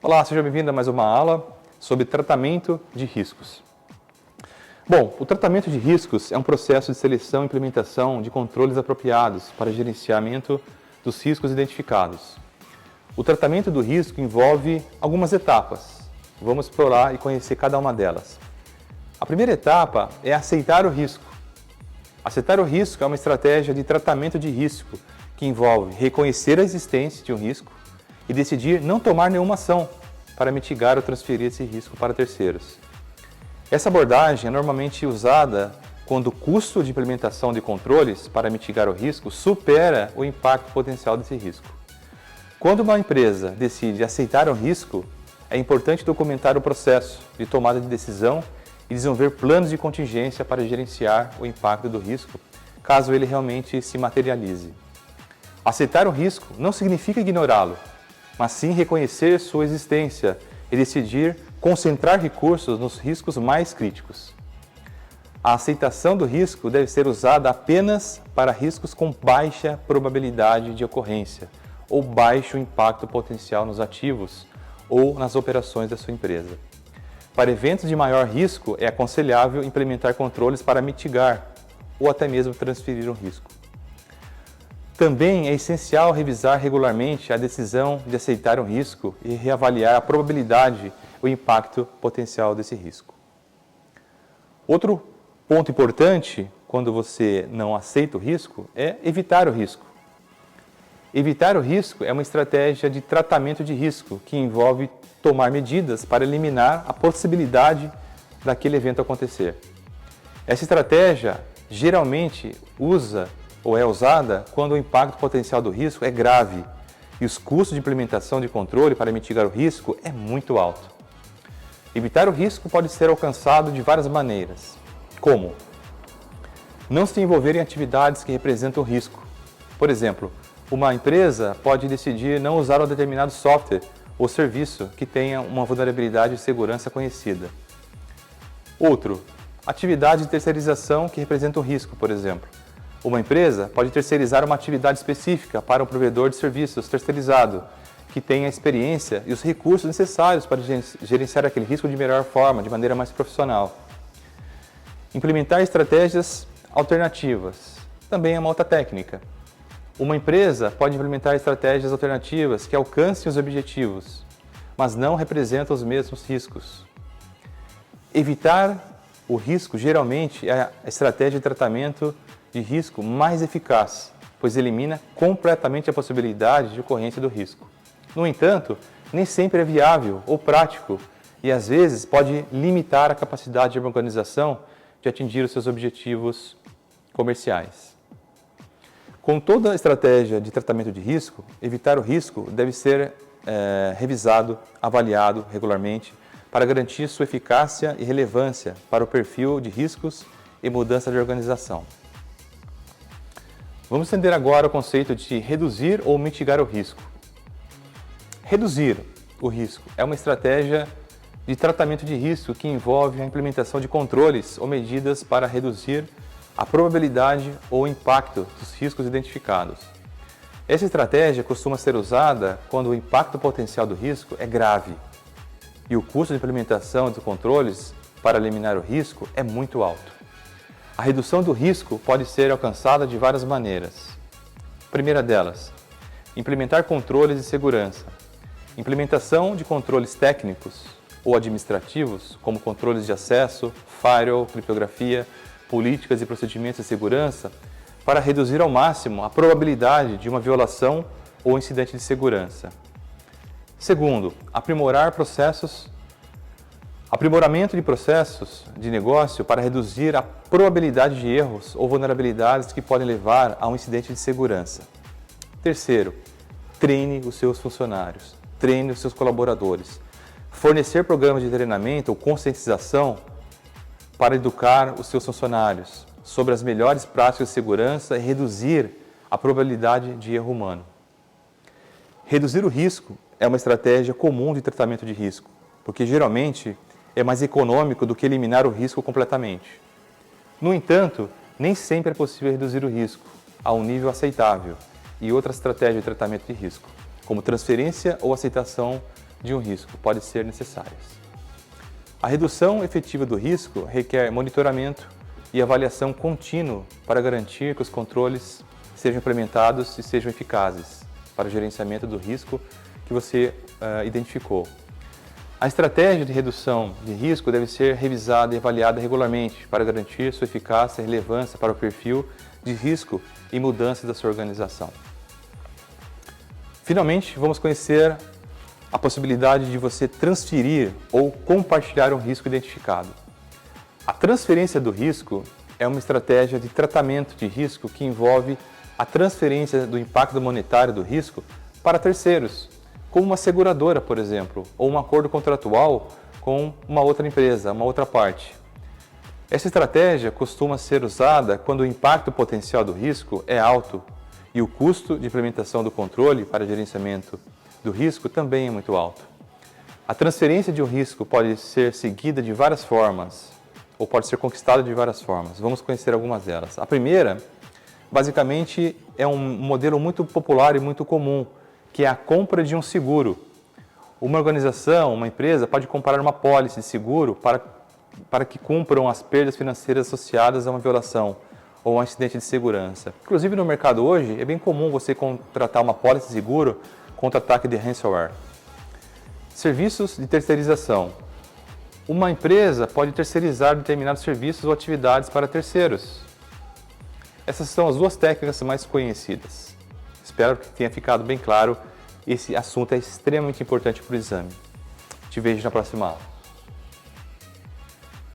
Olá, seja bem-vindo a mais uma aula sobre tratamento de riscos. Bom, o tratamento de riscos é um processo de seleção e implementação de controles apropriados para gerenciamento dos riscos identificados. O tratamento do risco envolve algumas etapas. Vamos explorar e conhecer cada uma delas. A primeira etapa é aceitar o risco. Aceitar o risco é uma estratégia de tratamento de risco que envolve reconhecer a existência de um risco e decidir não tomar nenhuma ação para mitigar ou transferir esse risco para terceiros. Essa abordagem é normalmente usada quando o custo de implementação de controles para mitigar o risco supera o impacto potencial desse risco. Quando uma empresa decide aceitar o risco, é importante documentar o processo de tomada de decisão e desenvolver planos de contingência para gerenciar o impacto do risco, caso ele realmente se materialize. Aceitar o risco não significa ignorá-lo, mas sim reconhecer sua existência e decidir concentrar recursos nos riscos mais críticos. A aceitação do risco deve ser usada apenas para riscos com baixa probabilidade de ocorrência ou baixo impacto potencial nos ativos ou nas operações da sua empresa. Para eventos de maior risco, é aconselhável implementar controles para mitigar ou até mesmo transferir o risco. Também é essencial revisar regularmente a decisão de aceitar um risco e reavaliar a probabilidade e o impacto potencial desse risco. Outro ponto importante quando você não aceita o risco é evitar o risco. Evitar o risco é uma estratégia de tratamento de risco que envolve tomar medidas para eliminar a possibilidade daquele evento acontecer. Essa estratégia geralmente é usada quando o impacto potencial do risco é grave e os custos de implementação de controle para mitigar o risco é muito alto. Evitar o risco pode ser alcançado de várias maneiras, como não se envolver em atividades que representam risco. Por exemplo, uma empresa pode decidir não usar um determinado software ou serviço que tenha uma vulnerabilidade de segurança conhecida. Outro, atividade de terceirização que representa um risco, por exemplo. Uma empresa pode terceirizar uma atividade específica para um provedor de serviços terceirizado, que tenha a experiência e os recursos necessários para gerenciar aquele risco de melhor forma, de maneira mais profissional. Implementar estratégias alternativas também é uma outra técnica. Uma empresa pode implementar estratégias alternativas que alcancem os objetivos, mas não representam os mesmos riscos. Evitar o risco geralmente é a estratégia de tratamento de risco mais eficaz, pois elimina completamente a possibilidade de ocorrência do risco. No entanto, nem sempre é viável ou prático e às vezes pode limitar a capacidade de uma organização de atingir os seus objetivos comerciais. Com toda a estratégia de tratamento de risco, evitar o risco deve ser revisado, avaliado regularmente para garantir sua eficácia e relevância para o perfil de riscos e mudança de organização. Vamos entender agora o conceito de reduzir ou mitigar o risco. Reduzir o risco é uma estratégia de tratamento de risco que envolve a implementação de controles ou medidas para reduzir a probabilidade ou impacto dos riscos identificados. Essa estratégia costuma ser usada quando o impacto potencial do risco é grave e o custo de implementação dos controles para eliminar o risco é muito alto. A redução do risco pode ser alcançada de várias maneiras. Primeira delas, implementar controles de segurança. Implementação de controles técnicos ou administrativos, como controles de acesso, firewall, criptografia, políticas e procedimentos de segurança, para reduzir ao máximo a probabilidade de uma violação ou incidente de segurança. Segundo, aprimoramento de processos de negócio para reduzir a probabilidade de erros ou vulnerabilidades que podem levar a um incidente de segurança. Terceiro, treine os seus funcionários, treine os seus colaboradores. Fornecer programas de treinamento ou conscientização para educar os seus funcionários sobre as melhores práticas de segurança e reduzir a probabilidade de erro humano. Reduzir o risco é uma estratégia comum de tratamento de risco, porque geralmente é mais econômico do que eliminar o risco completamente. No entanto, nem sempre é possível reduzir o risco a um nível aceitável e outra estratégia de tratamento de risco, como transferência ou aceitação de um risco podem ser necessárias. A redução efetiva do risco requer monitoramento e avaliação contínua para garantir que os controles sejam implementados e sejam eficazes para o gerenciamento do risco que você identificou. A estratégia de redução de risco deve ser revisada e avaliada regularmente para garantir sua eficácia e relevância para o perfil de risco e mudanças da sua organização. Finalmente, vamos conhecer a possibilidade de você transferir ou compartilhar um risco identificado. A transferência do risco é uma estratégia de tratamento de risco que envolve a transferência do impacto monetário do risco para terceiros, como uma seguradora, por exemplo, ou um acordo contratual com uma outra empresa, uma outra parte. Essa estratégia costuma ser usada quando o impacto potencial do risco é alto e o custo de implementação do controle para gerenciamento do risco também é muito alto. A transferência de um risco pode ser seguida de várias formas, ou pode ser conquistada de várias formas. Vamos conhecer algumas delas. A primeira, basicamente, é um modelo muito popular e muito comum, que é a compra de um seguro. Uma organização, uma empresa, pode comprar uma pólice de seguro para que cumpram as perdas financeiras associadas a uma violação ou um acidente de segurança. Inclusive, no mercado hoje, é bem comum você contratar uma pólice de seguro contra ataque de ransomware. Serviços de terceirização. Uma empresa pode terceirizar determinados serviços ou atividades para terceiros. Essas são as duas técnicas mais conhecidas. Espero que tenha ficado bem claro. Esse assunto é extremamente importante para o exame. Te vejo na próxima aula.